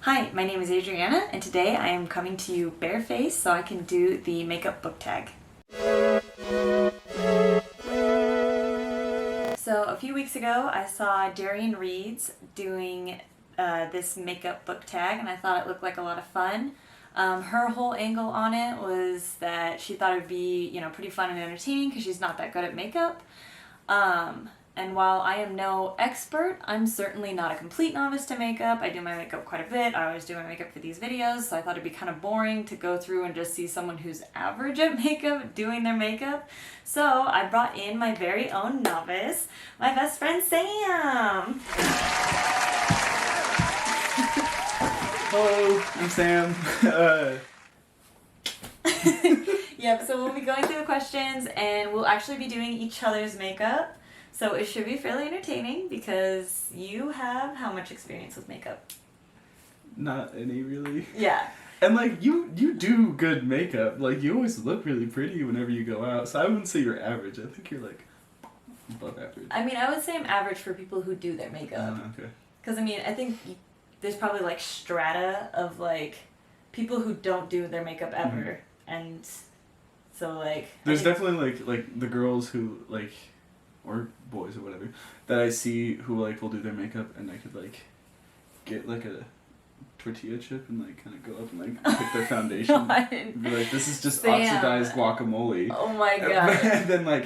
Hi, my name is Adriana, and today I am coming to you barefaced so I can do the makeup book tag. So a few weeks ago, I saw Darian Reed's doing this makeup book tag, and I thought it looked like a lot of fun. Her whole angle on it was that she thought it would be, pretty fun and entertaining because she's not that good at makeup. And while I am no expert, I'm certainly not a complete novice to makeup. I do my makeup quite a bit. I always do my makeup for these videos, so I thought it'd be kind of boring to go through and just see someone who's average at makeup doing their makeup. So I brought in my very own novice, my best friend Sam. Hello, I'm Sam. Yep, so we'll be going through the questions and we'll actually be doing each other's makeup. So it should be fairly entertaining because you have how much experience with makeup? Not any, really. Yeah. And you do good makeup. You always look really pretty whenever you go out. So I wouldn't say you're average. I think you're above average. I mean, I would say I'm average for people who do their makeup. Okay. Because I think there's probably strata of people who don't do their makeup ever. Mm-hmm. And so there's definitely the girls who or boys or whatever that I see who will do their makeup, and I could get a tortilla chip and kind of go up and pick their foundation and be this is just Sam. oxidized guacamole. Oh my god. And then a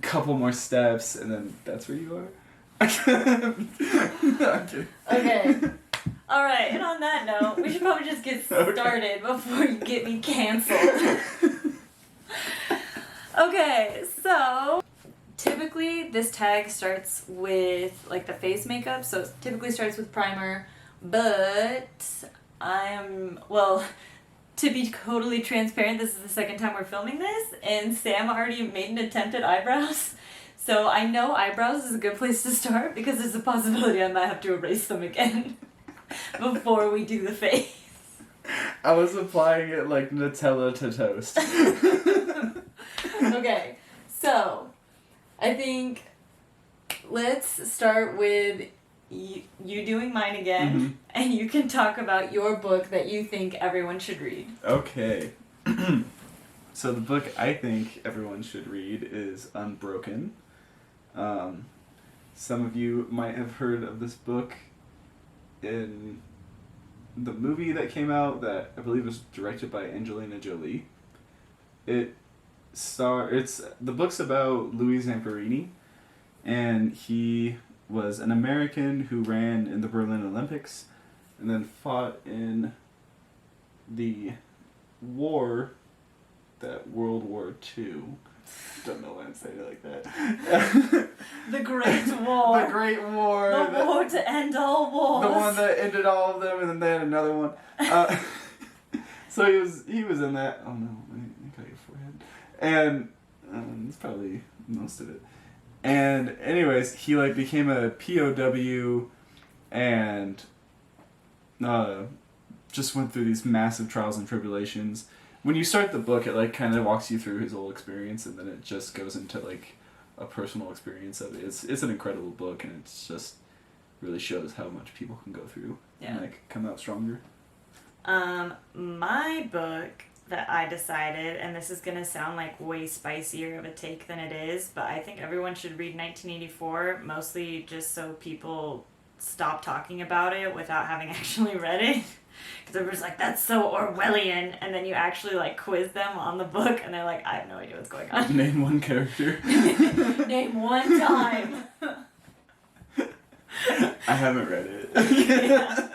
couple more steps and then that's where you are. Okay. Okay. Alright, and on that note, we should probably just get started before you get me canceled. Okay, so typically this tag starts with the face makeup, so it typically starts with primer, but to be totally transparent, this is the second time we're filming this, and Sam already made an attempt at eyebrows. So I know eyebrows is a good place to start because there's a possibility I might have to erase them again before we do the face. I was applying it like Nutella to toast. Okay, so I think let's start with you doing mine again, and you can talk about your book that you think everyone should read. Okay. So the book I think everyone should read is Unbroken. Some of you might have heard of this book in the movie that came out that I believe was directed by Angelina Jolie. The book's about Louis Zamperini, and he was an American who ran in the Berlin Olympics and then fought in the war, that World War II. Don't know why I'm saying it like that. The Great War. The Great War. The war to end all wars. The one that ended all of them, and then they had another one. So he was in that. Oh no, I got your forehead. And that's probably most of it. And anyways, he became a POW and just went through these massive trials and tribulations. When you start the book, it kind of walks you through his whole experience, and then it just goes into a personal experience of it. It's an incredible book, and it just really shows how much people can go through and come out stronger. My book that I decided, and this is gonna sound way spicier of a take than it is, but I think everyone should read 1984, mostly just so people stop talking about it without having actually read it. Because everyone's that's so Orwellian, and then you actually quiz them on the book, and they're I have no idea what's going on. Name one character. Name one time. I haven't read it. Yeah.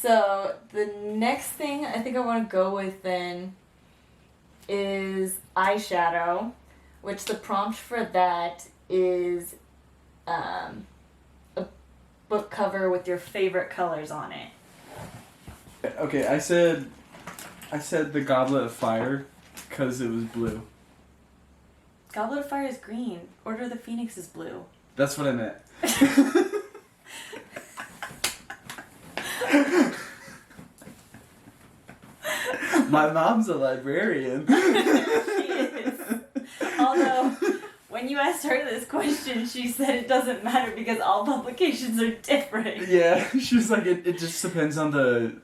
So the next thing I think I want to go with then is eyeshadow, which the prompt for that is a book cover with your favorite colors on it. Okay, I said the Goblet of Fire because it was blue. Goblet of Fire is green. Order of the Phoenix is blue. That's what I meant. My mom's a librarian. She is. Although, when when you asked her this question, she said it doesn't matter because all publications are different. Yeah, she was like, it just depends on the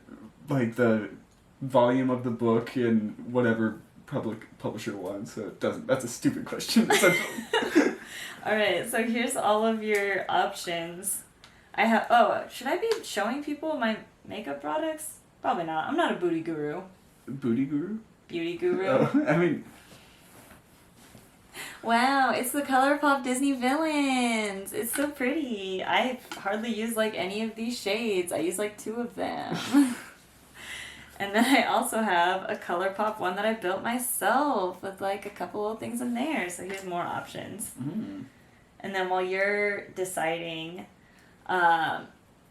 volume of the book and whatever publisher wants, so it doesn't. That's a stupid question. Alright, so here's all of your options. I have. Oh, should I be showing people my makeup products? Probably not. I'm not a booty guru. Booty guru? Beauty guru. Oh, I mean. Wow, it's the ColourPop Disney villains. It's so pretty. I hardly use like any of these shades. I use like 2 of them. And then I also have a ColourPop one that I built myself with like a couple little things in there. So here's more options. Mm. And then while you're deciding,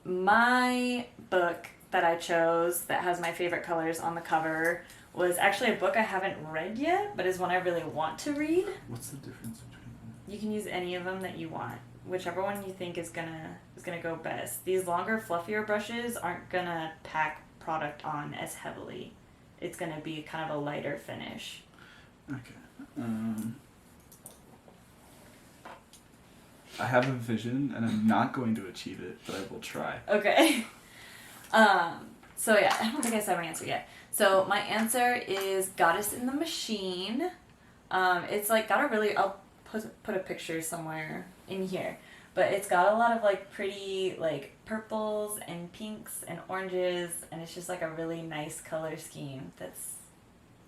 my book that I chose that has my favorite colors on the cover was actually a book I haven't read yet, but is one I really want to read. What's the difference between them? You can use any of them that you want. Whichever one you think is gonna go best. These longer, fluffier brushes aren't gonna pack product on as heavily. It's gonna be kind of a lighter finish. Okay. I have a vision, and I'm not going to achieve it, but I will try. Okay. So yeah, I don't think I said my answer yet. So my answer is Goddess in the Machine. It's like got a really, I'll put a picture somewhere in here, but it's got a lot of like pretty like purples and pinks and oranges, and it's just like a really nice color scheme that's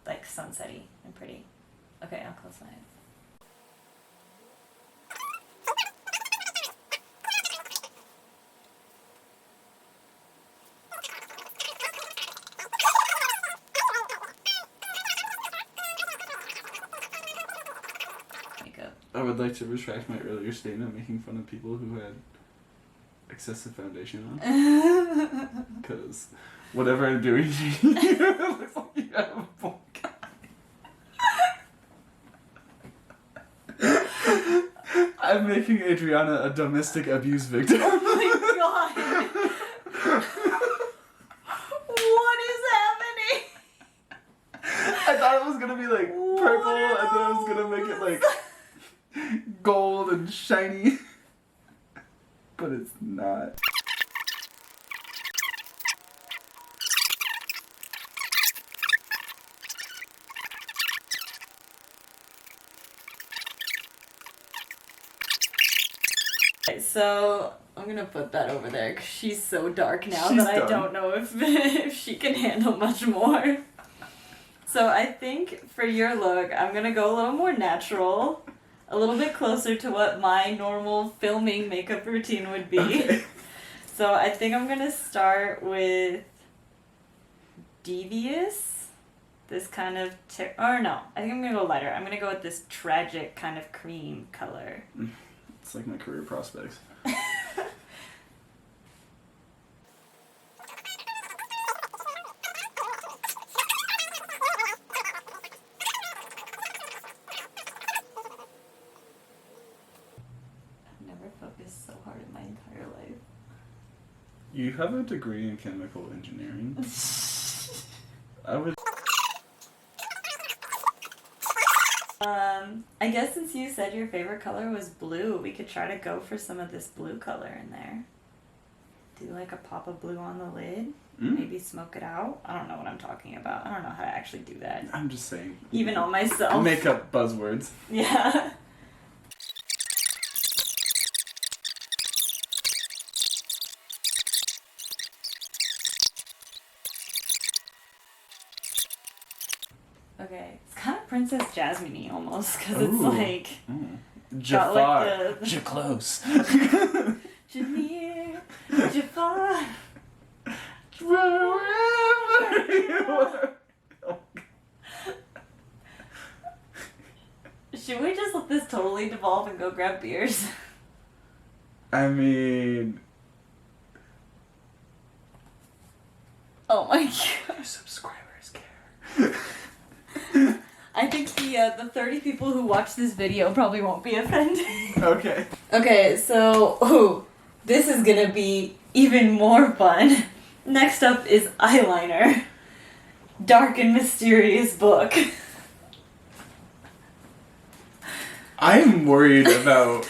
like sunsetty and pretty. Okay, I'll close my eyes. I would like to retract my earlier statement making fun of people who had excessive foundation on. Because whatever I'm doing, it looks like you have a full guy. I'm making Adriana a domestic abuse victim. Oh my god! What is happening? I thought it was gonna be like purple, and then I was gonna make it like gold and shiny, but it's not. So I'm gonna put that over there because she's so dark now She's that I done. don't know if she can handle much more. So I think for your look, I'm gonna go a little more natural, a little bit closer to what my normal filming makeup routine would be. Okay. So I think I'm gonna start with Devious. This kind of or no, I think I'm gonna go lighter. I'm gonna go with this tragic kind of cream color. It's like my career prospects. I've never focused so hard in my entire life. You have a degree in chemical engineering. I would. I guess since you said your favorite color was blue, we could try to go for some of this blue color in there. Do like a pop of blue on the lid. Maybe smoke it out. I don't know what I'm talking about. I don't know how to actually do that. I'm just saying. Even on myself. Makeup buzzwords. Yeah. Okay, it's kind of Princess Jasmine-y almost, because it's Ooh. like... Jafar. Got like close. Jameer, Jafar. Wherever you are. Should we just let this totally devolve and go grab beers? I mean... Oh my god. Your subscribers care. I think the 30 people who watch this video probably won't be offended. Okay. Okay, so, this is gonna be even more fun. Next up is eyeliner. Dark and mysterious book. I am worried about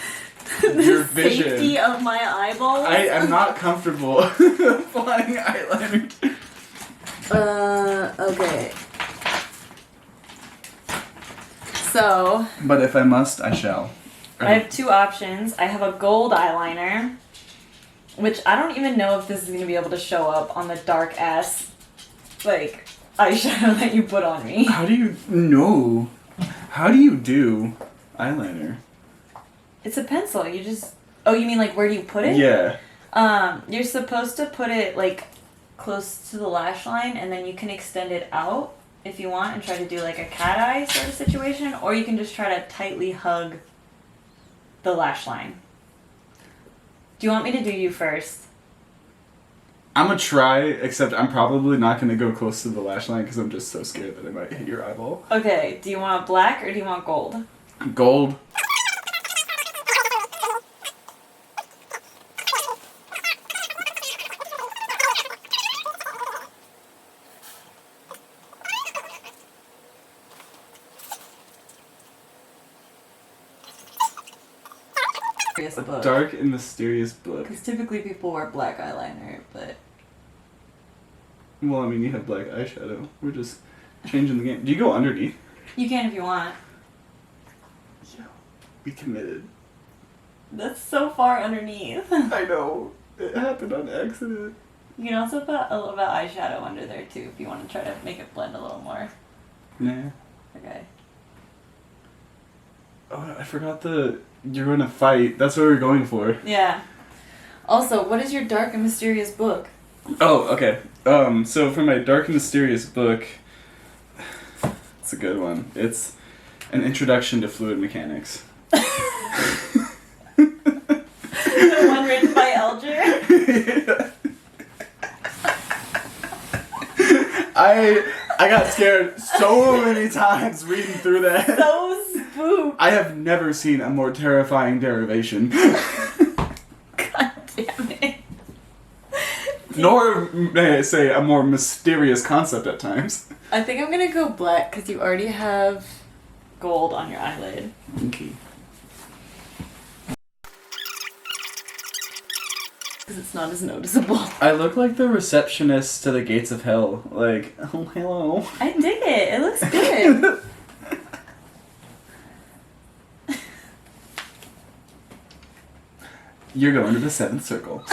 your vision. Safety of my eyeballs. I am not comfortable applying eyeliner. Okay. So. But if I must, I shall. I have two options. I have a gold eyeliner, which I don't even know if this is going to be able to show up on the dark ass, like, eyeshadow that you put on me. How do you know? How do you do eyeliner? It's a pencil. You just... Oh, you mean like where do you put it? Yeah. You're supposed to put it like close to the lash line, and then you can extend it out if you want and try to do like a cat eye sort of situation, or you can just try to tightly hug the lash line. Do you want me to do you first? I'm gonna try, except I'm probably not gonna go close to the lash line because I'm just so scared that I might hit your eyeball. Okay, do you want black or do you want gold? Gold. Dark and mysterious book. Because typically people wear black eyeliner, but... Well, I mean, you have black eyeshadow. We're just changing the game. Do you go underneath? You can if you want. Yeah. We committed. That's so far underneath. I know. It happened on accident. You can also put a little bit of eyeshadow under there too if you want to try to make it blend a little more. Nah. Okay. Oh, I forgot you're gonna fight. That's what we're going for. Yeah. Also, what is your dark and mysterious book? Oh, okay. So for my dark and mysterious book, it's a good one. It's an introduction to fluid mechanics. The one written by Elger? I got scared so many times reading through that. So spooked. I have never seen a more terrifying derivation. God damn it. Nor, may I say, a more mysterious concept at times. I think I'm gonna go black because you already have gold on your eyelid. Okay. Because it's not as noticeable. I look like the receptionist to the gates of hell. Like, oh, hello. I dig it. It looks good. You're going to the seventh circle.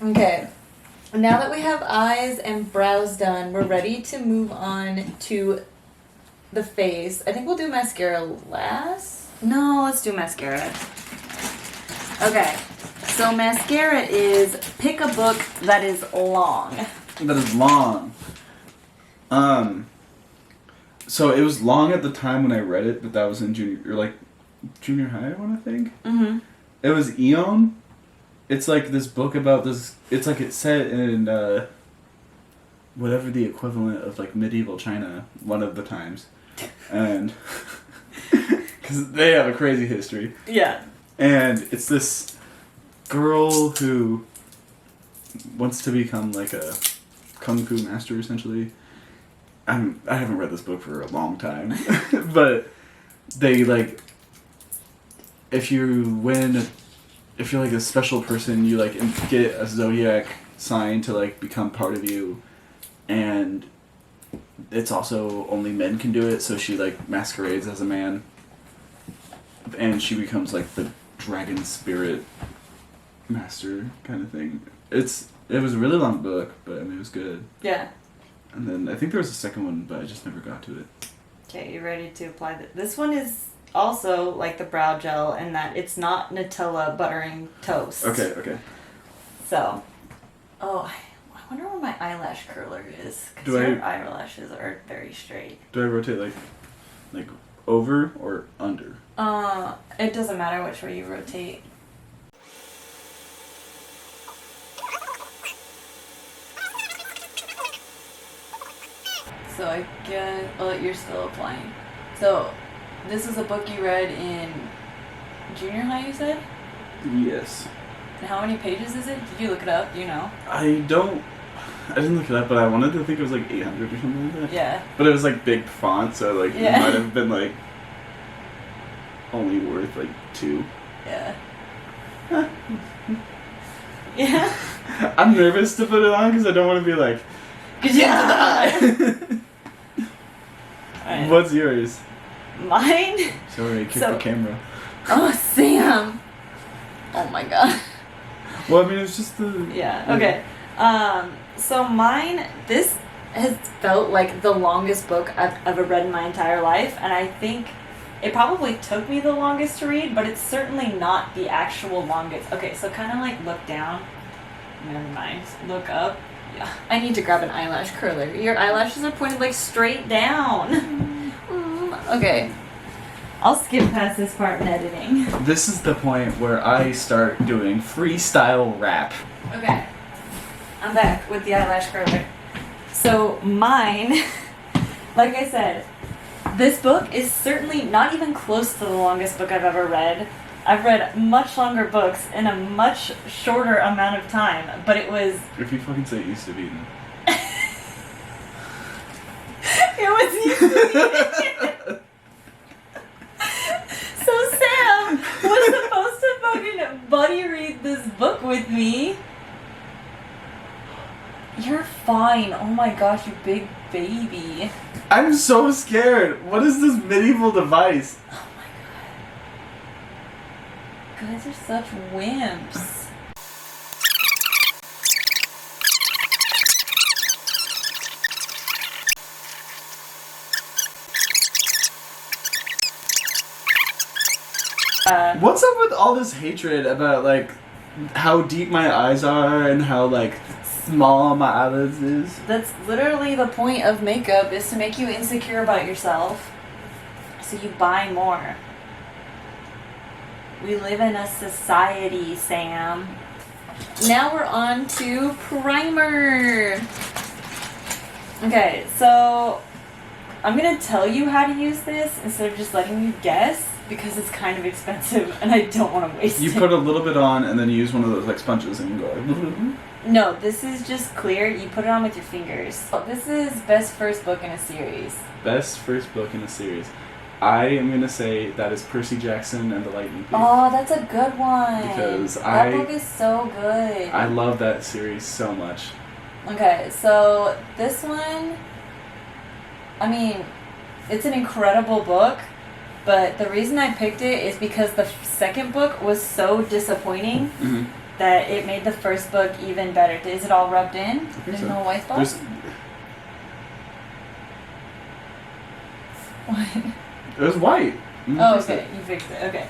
Okay. Now that we have eyes and brows done, we're ready to move on to the face. I think we'll do mascara last. No, let's do mascara. Okay. So mascara is pick a book that is long. That is long. So it was long at the time when I read it, but that was in junior high, I want to think. Mm-hmm. It was Eon. It's like this book about this. It's like it's set in whatever the equivalent of like medieval China, one of the times, and because they have a crazy history. Yeah. And it's this girl who wants to become like a kung fu master, essentially. I haven't read this book for a long time, but they like if you're like a special person, you like get a zodiac sign to like become part of you, and it's also only men can do it. So she like masquerades as a man, and she becomes like the dragon spirit master kind of thing. It was a really long book, but I mean it was good. Yeah. And then I think there was a second one, but I just never got to it. Okay, you ready to apply this one is also like the brow gel in that it's not Nutella buttering toast. Okay. So, I wonder where my eyelash curler is. Because Do your eyelashes are very straight. Do I rotate like over or under? It doesn't matter which way you rotate. So I guess, you're still applying. So, this is a book you read in junior high, you said? Yes. And how many pages is it? Did you look it up? Do you know? I don't. I didn't look it up, but I wanted to think it was like 800 or something like that. Yeah. But it was like big font, so like Yeah. it might have been like only worth like 2. Yeah. Yeah. I'm nervous to put it on because I don't want to be like, Yeah. Alright. What's yours? Mine? Sorry, I kicked So- the camera. Oh, Sam. Oh my god. Well, I mean, it's just the. Yeah, okay. So mine, this has felt like the longest book I've ever read in my entire life, and I think it probably took me the longest to read, but it's certainly not the actual longest. Okay, so kind of like look down. Never mind. Look up. Yeah. I need to grab an eyelash curler. Your eyelashes are pointed like straight down. Okay. I'll skip past this part in editing. This is the point where I start doing freestyle rap. Okay. I'm back with the eyelash curler. So mine, like I said, this book is certainly not even close to the longest book I've ever read. I've read much longer books in a much shorter amount of time, but it was... If you fucking say it used to be, then. It was used So Sam was supposed to fucking buddy read this book with me. You're fine. Oh my gosh, you big baby. I'm so scared. What is this medieval device? Oh my god. Guys are such wimps. What's up with all this hatred about like how deep my eyes are and how like small my eyelids is? That's literally the point of makeup, is to make you insecure about yourself. So you buy more. We live in a society, Sam. Now we're on to primer. Okay, so I'm gonna tell you how to use this instead of just letting you guess, because it's kind of expensive and I don't want to waste You it. put a little bit on and then you use one of those like sponges and you go like, No, this is just clear. You put it on with your fingers. This is best first book in a series. Best first book in a series. I am gonna say that is Percy Jackson and the Lightning Thief. Oh, that's a good one. Because that book is so good. I love that series so much. Okay, so this one, I mean, it's an incredible book, but the reason I picked it is because the second book was so disappointing Mm-hmm. that it made the first book even better. Is it all rubbed in? I think There's so. no white spots? What? It was white. Oh, okay. You fixed it. Okay.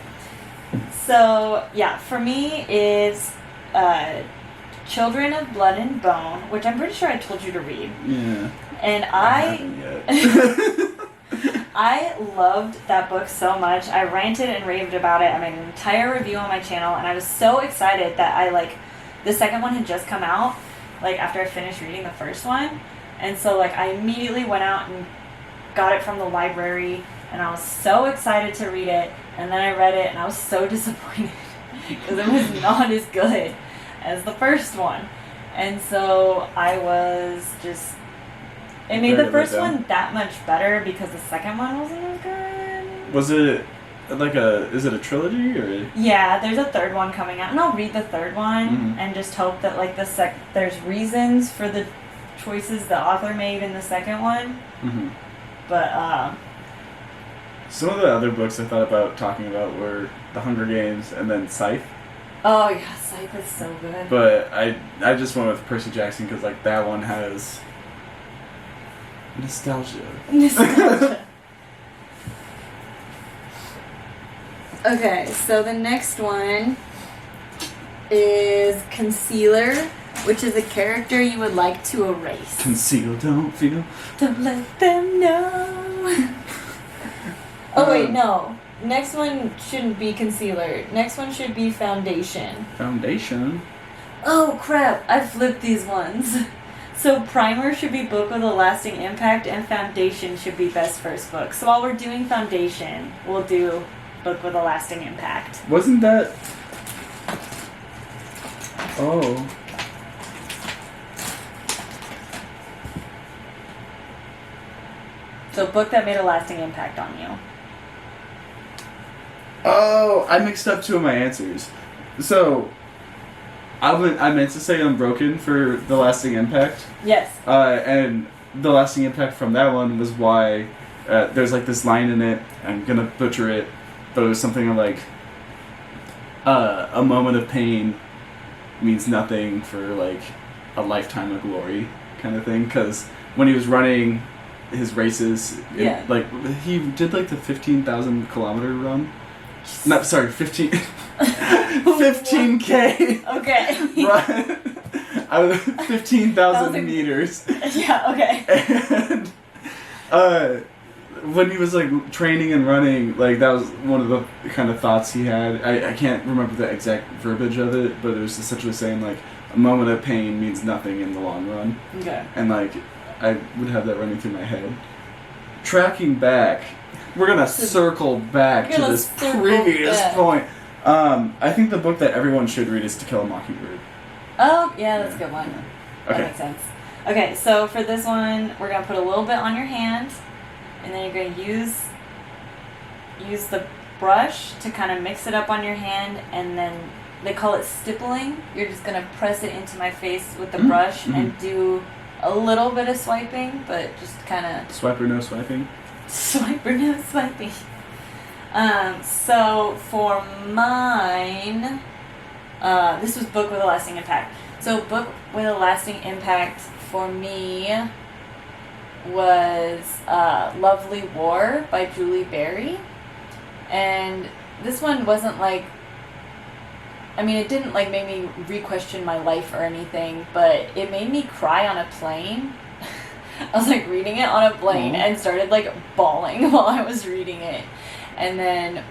So, yeah, for me, it's Children of Blood and Bone, which I'm pretty sure I told you to read. Yeah. And haven't yet. I loved that book so much. I ranted and raved about it. I made an entire review on my channel, and I was so excited that the second one had just come out, after I finished reading the first one. And so, I immediately went out and got it from the library, and I was so excited to read it. And then I read it, and I was so disappointed because it was not as good as the first one. And so I was just... It made the first one that much better because the second one wasn't as good. Was it is it a trilogy or? Yeah, there's a third one coming out, and I'll read the third one and just hope that there's reasons for the choices the author made in the second one. Mm-hmm. But some of the other books I thought about talking about were The Hunger Games and then Scythe. oh yeah, Scythe is so good. But I just went with Percy Jackson because that one has nostalgia. Nostalgia. Okay, so the next one is Concealer, which is a character you would like to erase. Conceal, don't feel. Don't let them know. Oh wait, no. Next one shouldn't be Concealer. Next one should be Foundation. Foundation? Oh crap, I flipped these ones. So Primer should be Book with a Lasting Impact, and Foundation should be Best First Book. So while we're doing Foundation, we'll do Book with a Lasting Impact. Wasn't that... Oh. So book that made a lasting impact on you. Oh, I mixed up two of my answers. So, I meant to say Unbroken for the lasting impact. Yes. And the lasting impact from that one was why there's like this line in it. I'm gonna butcher it, but it was something like a moment of pain means nothing for like a lifetime of glory kind of thing. Because when he was running his races, like he did like the 15,000 kilometer run. No, sorry, 15K. Okay. Run. 15,000 meters. Yeah. Okay. And when he was like training and running, like that was one of the kind of thoughts he had. I can't remember the exact verbiage of it, but it was essentially saying like a moment of pain means nothing in the long run. Okay. And like I would have that running through my head. Tracking back, we're gonna circle back to this previous point. I think the book that everyone should read is To Kill a Mockingbird. Oh, yeah, that's a good one. Okay. That makes sense. Okay, so for this one, we're gonna put a little bit on your hand, and then you're gonna use the brush to kind of mix it up on your hand, and then they call it stippling. You're just gonna press it into my face with the brush and do a little bit of swiping, but just kind of swipe or no swiping. Swipe or no swiping. So for mine, this was Book with a Lasting Impact. So Book with a Lasting Impact for me was Lovely War by Julie Berry. And this one wasn't like, I mean, it didn't like make me re-question my life or anything, but it made me cry on a plane. I was like reading it on a plane and started like bawling while I was reading it. And then,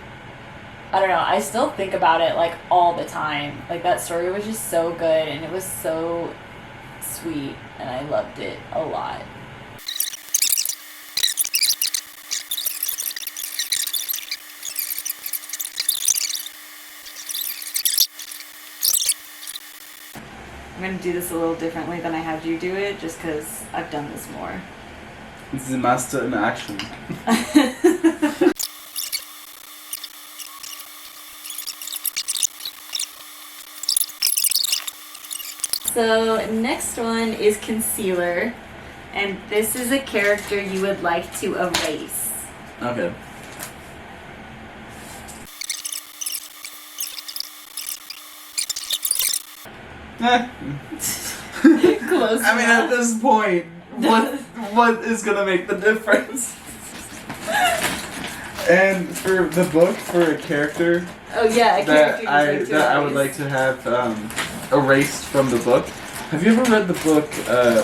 I don't know, I still think about it like all the time. Like that story was just so good and it was so sweet and I loved it a lot. I'm going to do this a little differently than I had you do it, just because I've done this more. It's the master in action. So, next one is Concealer, and this is a character you would like to erase. Okay. Close. I mean, at this point, what is gonna make the difference? And for the book, for a character, oh yeah, a character that I would like to have erased from the book. Have you ever read the book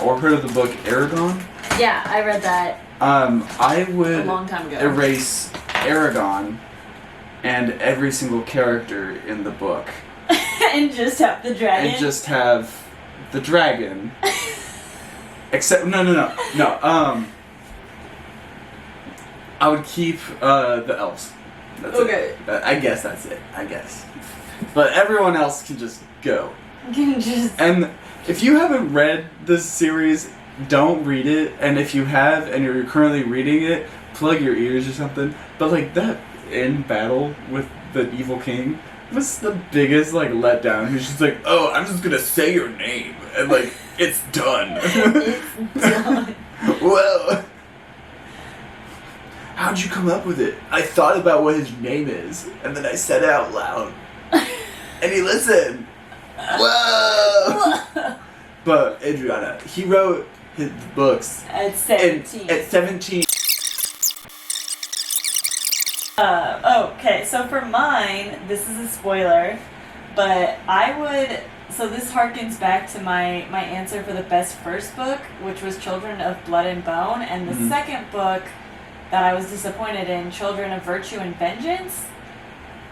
or heard of the book Aragon? Yeah, I read that. I would a long time ago. Erase Aragon and every single character in the book. And just have the dragon. And just have the dragon. Except no. I would keep the elves. That's okay. It. I guess that's it. I guess. But everyone else can just go. And if you haven't read this series, don't read it. And if you have and you're currently reading it, plug your ears or something. But like that end battle with the evil king was the biggest like letdown. He's just like, oh, I'm just gonna say your name and like it's done. It's done. Well, how'd you come up with it? I thought about what his name is and then I said it out loud. And he listened. Whoa! But Adriana, he wrote his books at 17. At 17. Okay, so for mine, this is a spoiler, but so this harkens back to my answer for the best first book, which was Children of Blood and Bone, and the second book that I was disappointed in, Children of Virtue and Vengeance.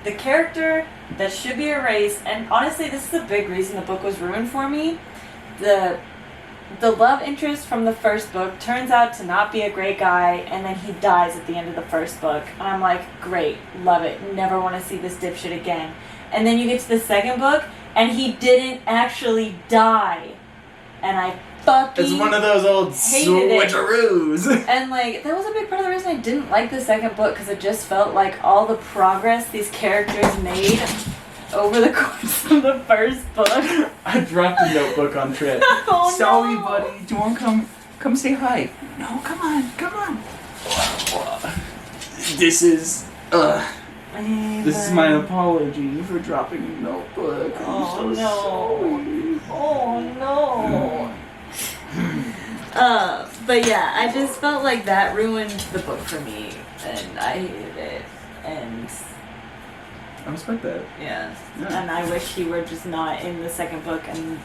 The character that should be erased, and honestly, this is a big reason the book was ruined for me. The love interest from the first book turns out to not be a great guy, and then he dies at the end of the first book. And I'm like, great, love it, never want to see this dipshit again. And then you get to the second book, and he didn't actually die. and I fucking It's one of those old hated it. switcheroos. And like that was a big part of the reason I didn't like the second book, because it just felt like all the progress these characters made over the course of the first book. I dropped a notebook on Trent. Oh, Sorry, no. buddy. Do you want to come say hi? No, come on. This is this is my apology for dropping a notebook. I'm so sorry. Oh no. But yeah, I just felt like that ruined the book for me, and I hated it. And I respect that. yeah. Yeah. And I wish he were just not in the second book, and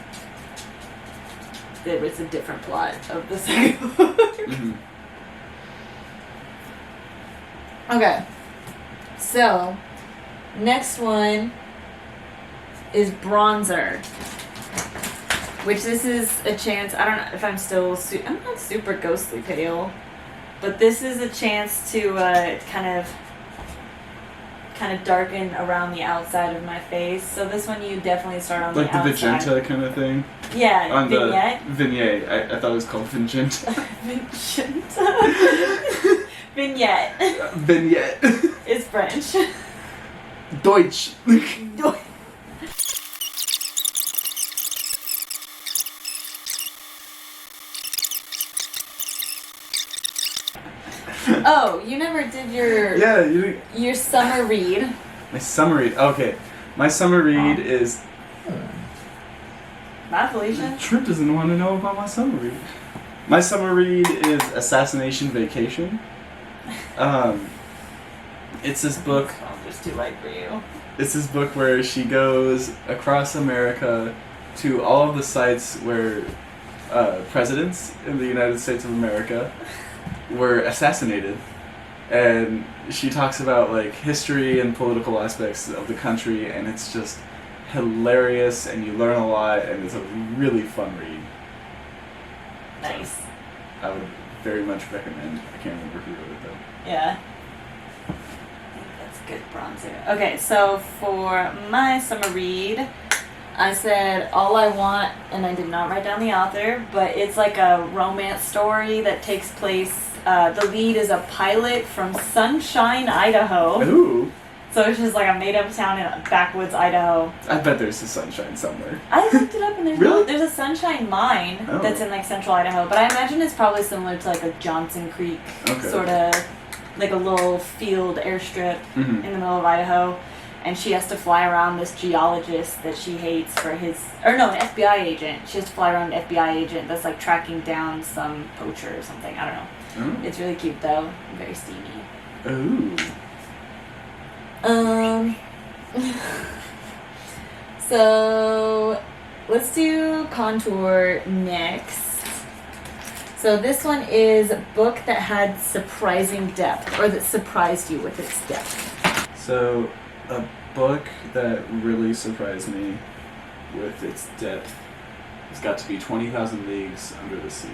there was a different plot of the second book. Mm-hmm. Okay. So, next one is Bronzer. Which this is a chance, I don't know if I'm still, I'm not super ghostly pale, but this is a chance to kind of darken around the outside of my face. So this one you definitely start on Like the outside. the magenta kind of thing? Yeah, on vignette. The vignette. I thought it was called Vignette. Vignette. Vignette. It's French. Deutsch. Oh, you never did your your summer read. My summer read. Okay. My summer read is... Not Felicia. Trip doesn't want to know about my summer read. My summer read is Assassination Vacation. It's this book. I'm just too light for you. It's this book where she goes across America to all of the sites where presidents in the United States of America were assassinated, and she talks about like history and political aspects of the country, and it's just hilarious, and you learn a lot, and it's a really fun read. Nice. I would very much recommend. I can't remember who wrote it though. Yeah. I think that's good bronzer. Okay, so for my summer read, I said All I Want, and I did not write down the author, but it's like a romance story that takes place, the lead is a pilot from Sunshine, Idaho. Ooh. So it's just like a made-up town in backwoods Idaho. I bet there's a sunshine somewhere. I looked it up, and there's Really? there's a Sunshine Mine that's in like central Idaho, but I imagine it's probably similar to like a Johnson Creek sort of, like a little field airstrip in the middle of Idaho, and she has to fly around this geologist that she hates for his, or no, an FBI agent. She has to fly around an FBI agent that's like tracking down some poacher or something. I don't know. Oh. It's really cute though, very steamy. Ooh. So let's do Contour next. So this one is a book that had surprising depth, or that surprised you with its depth. So, a book that really surprised me with its depth has got to be 20,000 Leagues Under the Sea.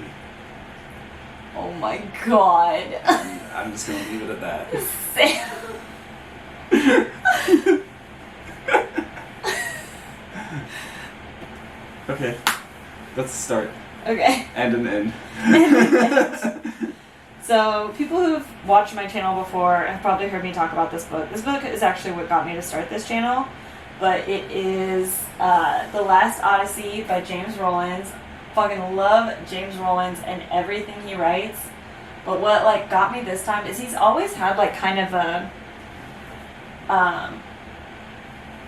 Oh my god. And I'm just going to leave it at that. Sam. Okay, that's a start. Okay. And an end. So, people who've watched my channel before have probably heard me talk about this book. This book is actually what got me to start this channel, but it is The Last Odyssey by James Rollins. Fucking love James Rollins and everything he writes. But what like got me this time is he's always had like kind of a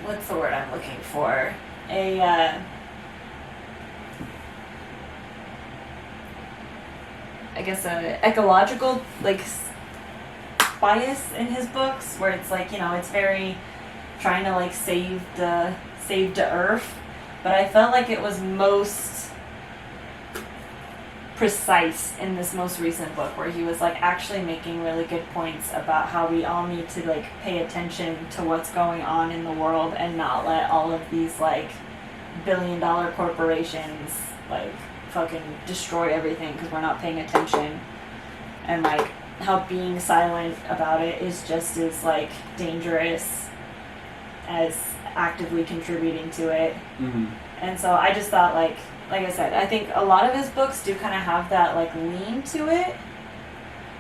what's the word I'm looking for? I guess a ecological like bias in his books, where it's like, you know, it's very trying to like save the earth, but I felt like it was most precise in this most recent book, where he was like actually making really good points about how we all need to like pay attention to what's going on in the world and not let all of these like billion-dollar corporations like fucking destroy everything because we're not paying attention, and like how being silent about it is just as like dangerous as actively contributing to it. Mm-hmm. And so I just thought like like I said, I think a lot of his books do kind of have that like lean to it,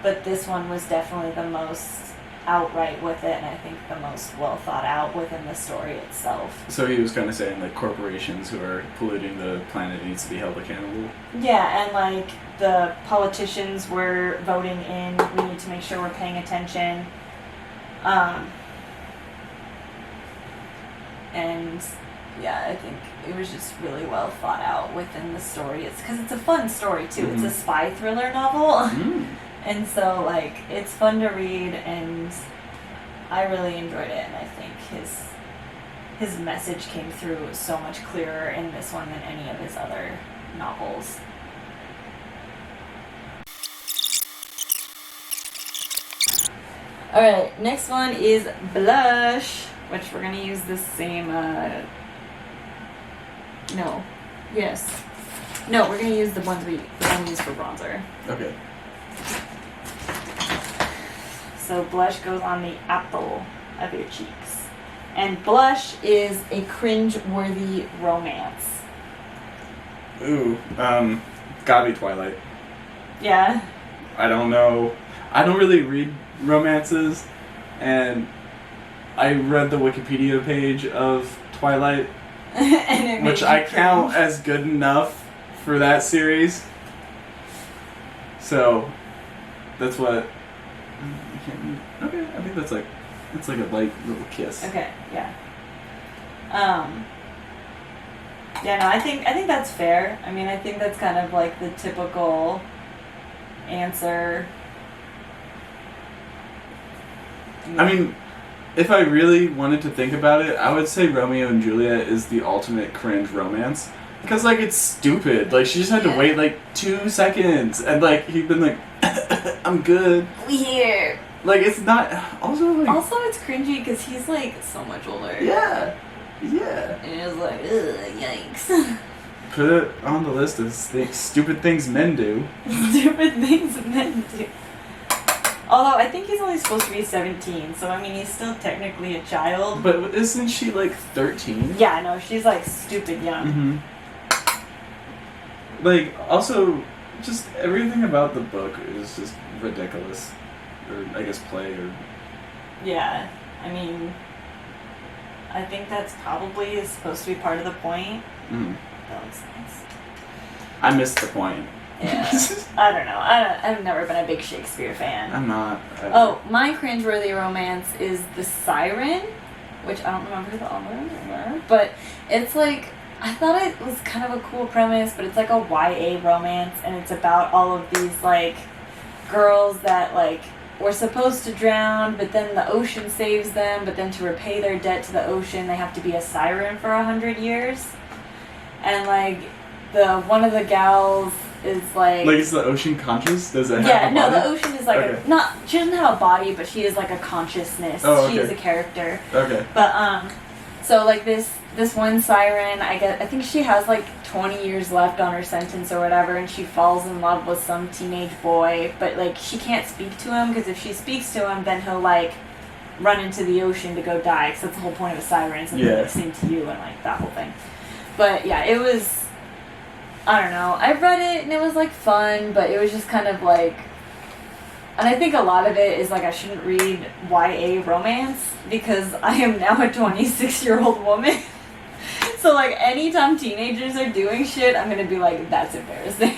but this one was definitely the most outright with it, and I think the most well thought out within the story itself. So he was kind of saying like corporations who are polluting the planet needs to be held accountable. Yeah, and like the politicians were voting in, we need to make sure we're paying attention. And yeah, I think it was just really well thought out within the story. It's because it's a fun story too. Mm-hmm. It's a spy thriller novel. Mm. And so, like, it's fun to read, and I really enjoyed it, and I think his message came through so much clearer in this one than any of his other novels. Alright, next one is Blush, which we're going to use the same, we're going to use the one we use for bronzer. Okay. So blush goes on the apple of your cheeks. And Blush is a cringe-worthy romance. Ooh, gotta be Twilight. Yeah. I don't know. I don't really read romances, and I read the Wikipedia page of Twilight, And which I count as good enough for that series. So, that's what. Okay, I think that's like, it's like a light little kiss. Okay, yeah. Yeah, no, I think that's fair. I mean, I think that's kind of like the typical answer. I mean, if I really wanted to think about it, I would say Romeo and Juliet is the ultimate cringe romance. Because, like, it's stupid. Like, she just had to wait, like, 2 seconds. And, like, he'd been like, I'm good. We here. Like, it's not... Also, like... Also, it's cringy because he's, like, so much older. Yeah. Yeah. And it's like, ugh, yikes. Put it on the list of stupid things men do. Stupid things men do. Although, I think he's only supposed to be 17, so, I mean, he's still technically a child. But isn't she, like, 13? Yeah, no, she's, like, stupid young. Mm-hmm. Like, also, just everything about the book is just ridiculous. Or, I guess, play, or... Yeah, I mean, I think that's probably supposed to be part of the point. Mm. That makes sense. I missed the point. Yeah. I don't know. I've never been a big Shakespeare fan. I'm not. Oh, my cringeworthy romance is The Siren, which I don't remember the others were, but it's like, I thought it was kind of a cool premise, but it's like a YA romance, and it's about all of these, like, girls that, like, were supposed to drown, but then the ocean saves them, but then to repay their debt to the ocean, they have to be a siren for 100 years. And, like, one of the gals is, like... Like, is the ocean conscious? Does it have Yeah, a no, body? the ocean is, like, Okay. she doesn't have a body, but she is, like, a consciousness. Oh, okay. She is a character. Okay. But, so, like, this one siren, I think she has, like, 20 years left on her sentence or whatever, and she falls in love with some teenage boy, but, like, she can't speak to him, because if she speaks to him, then he'll, like, run into the ocean to go die, because that's the whole point of a siren, something Yeah. like, sing to you, and, like, that whole thing. But, yeah, it was, I don't know, I read it, and it was, like, fun, but it was just kind of, like, and I think a lot of it is, like, I shouldn't read YA romance, because I am now a 26-year-old woman. So, like, anytime teenagers are doing shit, I'm gonna be like, that's embarrassing.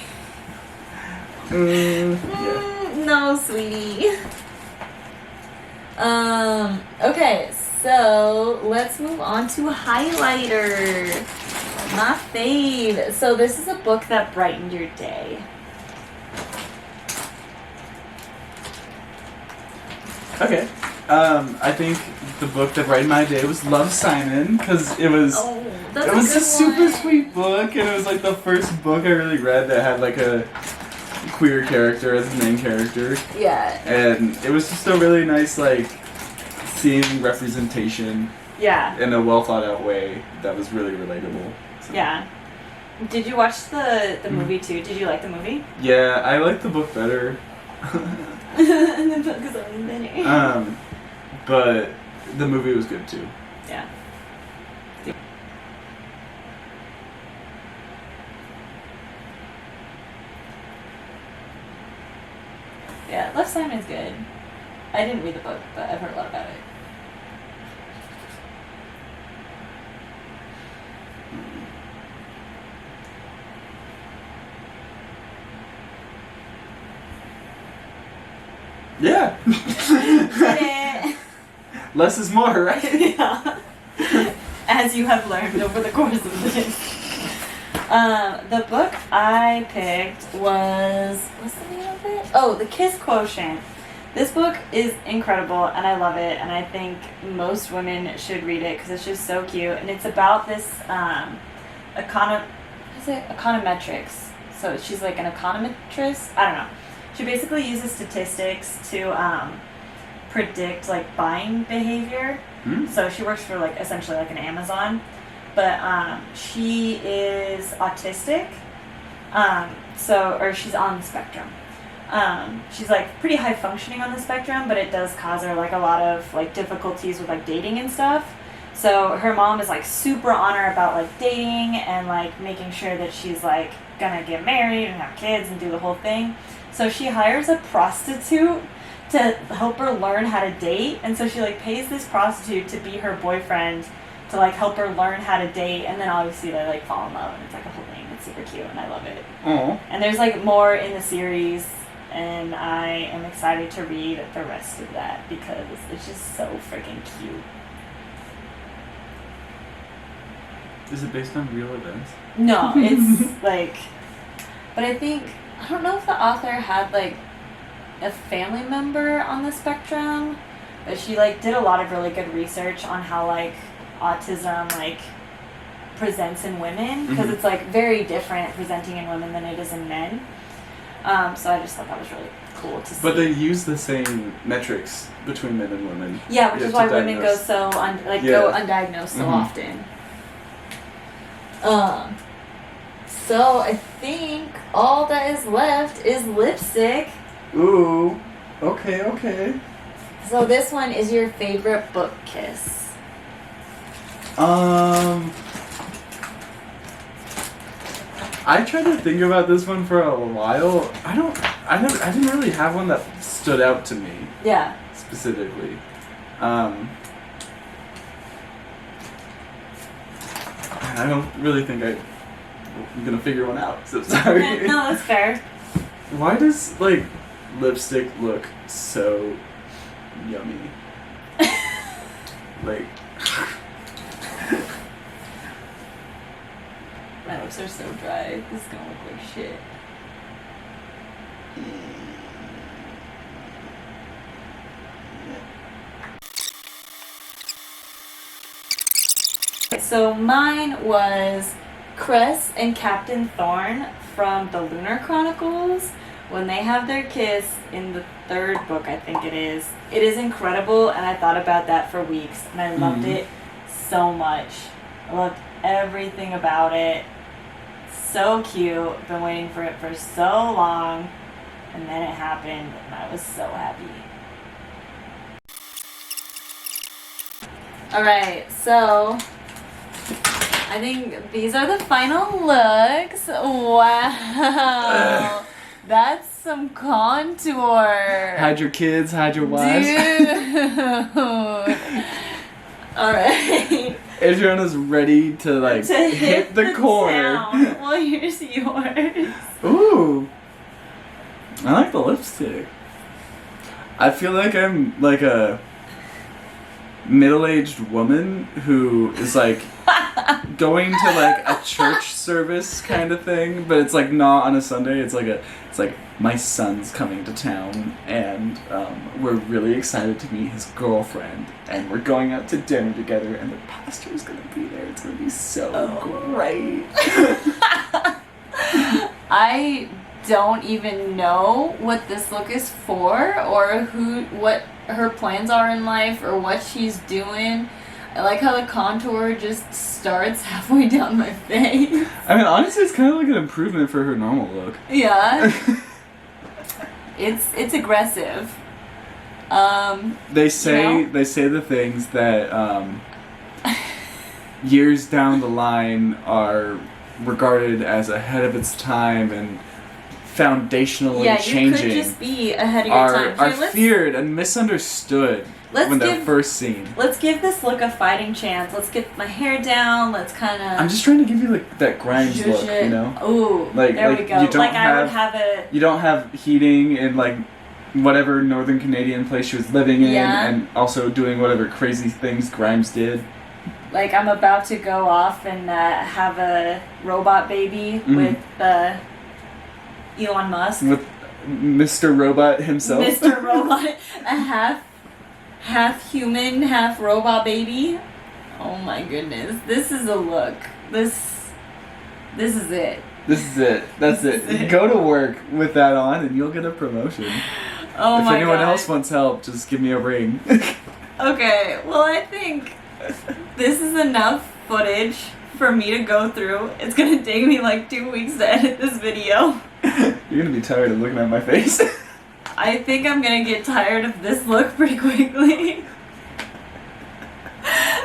Yeah. No, sweetie. Okay, so let's move on to Highlighter. My fave. So this is a book that brightened your day. Okay. I think the book that brightened my day was Love, Simon, because it was a super sweet book, and it was like the first book I really read that had like a queer character as the main character. Yeah. And it was just a really nice, like, seeing representation in a well thought out way that was really relatable. So. Yeah. Did you watch the movie too? Did you like the movie? Yeah, I like the book better. And the book is only better. But the movie was good too. Yeah. Yeah, Left Simon's good. I didn't read the book, but I've heard a lot about it. Yeah. Did it! Less is more, right? Yeah. As you have learned over the course of this. The book I picked was, what's the name of it? Oh, The Kiss Quotient. This book is incredible and I love it, and I think most women should read it because it's just so cute. And it's about this econometrics. So she's like an econometrist. I don't know. She basically uses statistics to predict like buying behavior. So she works for like essentially like an Amazon, but she is autistic. Or she's on the spectrum. She's like pretty high functioning on the spectrum, but it does cause her like a lot of like difficulties with like dating and stuff. So her mom is like super on her about like dating and like making sure that she's like gonna get married and have kids and do the whole thing. So she hires a prostitute to help her learn how to date, and so she like pays this prostitute to be her boyfriend to like help her learn how to date, and then obviously they like fall in love and it's like a whole thing. It's super cute and I love it. Oh. And there's like more in the series, and I am excited to read the rest of that because it's just so freaking cute. Is it based on real events? No, it's like, but I don't know if the author had like a family member on the spectrum, but she like did a lot of really good research on how like autism like presents in women, because it's like very different presenting in women than it is in men. So I just thought that was really cool to see. But they use the same metrics between men and women. Yeah, which is why women go so go undiagnosed so often. So I think all that is left is lipstick. Ooh. Okay. So this one is your favorite book kiss. I tried to think about this one for a while. I didn't really have one that stood out to me. Yeah. Specifically. I don't really think I'm gonna figure one out, so sorry. No, that's fair. Why does like lipstick look so yummy? Like My lips are so dry. This is gonna look like shit. So mine was Cress and Captain Thorn from the Lunar Chronicles. When they have their kiss in the third book, I think it is incredible, and I thought about that for weeks, and I loved it so much. I loved everything about it. So cute. Been waiting for it for so long, and then it happened, and I was so happy. Alright, so I think these are the final looks. Wow. That's some contour. hide your kids, hide your wives. Dude. Alright. Adriana's ready to like hit the corner. Sound. Well, here's yours. Ooh. I like the lipstick. I feel like I'm like a middle-aged woman who is like going to like a church service kind of thing, but it's like not on a Sunday. It's like my son's coming to town, and we're really excited to meet his girlfriend, and we're going out to dinner together, and the pastor's gonna be there. It's gonna be so great. I don't even know what this look is for, or what her plans are in life, or what she's doing. I like how the contour just starts halfway down my face. I mean, honestly, it's kind of like an improvement for her normal look. Yeah. It's aggressive. They say the things that years down the line are regarded as ahead of its time and foundationally Yeah, you changing could just be ahead of your time. are Here, feared and misunderstood when they're first seen. Let's give this look a fighting chance. Let's get my hair down. Let's kind of. I'm just trying to give you like that Grimes look, you know? Ooh, like, there we go. You don't like have, I would have a. You don't have heating in like whatever northern Canadian place she was living in, and also doing whatever crazy things Grimes did. Like I'm about to go off and have a robot baby with Elon Musk. With Mr. Robot himself. Mr. Robot, a half human, half robot baby. Oh my goodness. This is a look. This is it. This is it. That's it. Go to work with that on and you'll get a promotion. Oh my god. If anyone else wants help, just give me a ring. Okay, well I think this is enough footage for me to go through. It's gonna take me like 2 weeks to edit this video. You're gonna be tired of looking at my face. I think I'm gonna get tired of this look pretty quickly.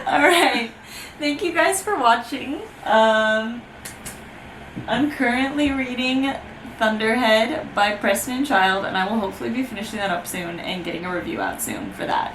Alright, thank you guys for watching. I'm currently reading Thunderhead by Preston and Child, and I will hopefully be finishing that up soon and getting a review out soon for that.